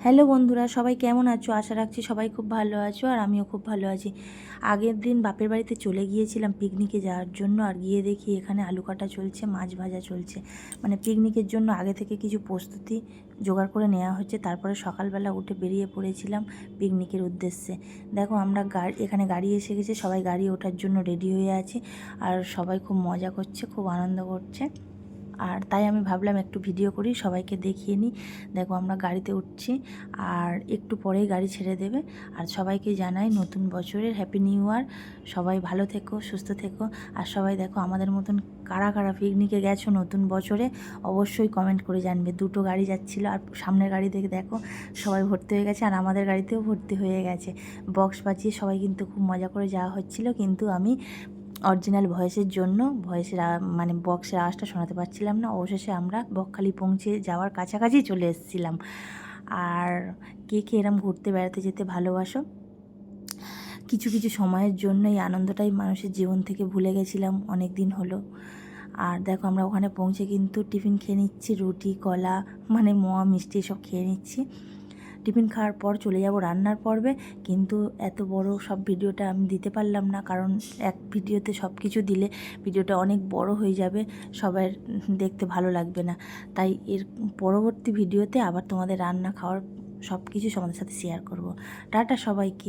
Hello বন্ধুরা, সবাই কেমন আছো? আশা রাখছি সবাই খুব ভালো আছো, আর আমিও খুব ভালো আছি। আগের দিন বাপের বাড়িতে চলে গিয়েছিলাম পিকনিকে যাওয়ার জন্য, আর গিয়ে দেখি এখানে আলু কাটা চলছে, মাছ ভাজা চলছে। মানে পিকনিকের জন্য আগে থেকে কিছু প্রস্তুতি জোগাড় করে নেওয়া হচ্ছে। তারপরে সকালবেলা উঠে বেরিয়ে পড়েছিলাম পিকনিকের উদ্দেশ্যে। দেখো আমরা এখানে গাড়ি এসে গেছে, সবাই গাড়ি ওঠার জন্য রেডি হয়ে আছে, আর সবাই খুব মজা করছে, খুব আনন্দ করছে। আর তাই আমি ভাবলাম একটু ভিডিও করি, সবাইকে দেখিয়ে নিই। দেখো আমরা গাড়িতে উঠছি, আর একটু পরেই গাড়ি ছেড়ে দেবে। আর সবাইকে জানাই নতুন বছরের হ্যাপি নিউ ইয়ার। সবাই ভালো থেকো, সুস্থ থেকো। আর সবাই দেখো আমাদের মতন কারা কারা পিকনিকে গেছো নতুন বছরে, অবশ্যই কমেন্ট করে জানবে। দুটো গাড়ি যাচ্ছিলো, আর সামনের গাড়ি থেকে দেখো সবাই ভর্তি হয়ে গেছে, আর আমাদের গাড়িতেও ভর্তি হয়ে গেছে। বক্স বাজিয়ে সবাই কিন্তু খুব মজা করে যাওয়া হচ্ছিলো, কিন্তু আমি অরিজিনাল ভয়েসের জন্য মানে বক্সের আওয়াজটা শোনাতে পারছিলাম না। অবশেষে আমরা বকখালি পৌঁছে যাওয়ার কাছাকাছি চলে এসেছিলাম। আর কে কে এরম ঘুরতে বেড়াতে যেতে ভালোবাসো? কিছু কিছু সময়ের জন্য এই আনন্দটাই মানুষের জীবন থেকে ভুলে গেছিলাম অনেক দিন হলো। আর দেখো আমরা ওখানে পৌঁছে কিন্তু টিফিন খেয়ে নিচ্ছি, রুটি কলা মানে মোয়া মিষ্টি সব খেয়ে নিচ্ছি। টিফিন খাওয়ার পর চলে যাব রান্নার পর্বে, কিন্তু এত বড় সব ভিডিওটা আমি দিতে পারলাম না, কারণ এক ভিডিওতে সব কিছু দিলে ভিডিওটা অনেক বড় হয়ে যাবে, সবার দেখতে ভালো লাগবে না। তাই এর পরবর্তী ভিডিওতে আবার তোমাদের রান্না খাওয়ার সব কিছু তোমাদের সাথে শেয়ার করব। টাটা সবাইকে।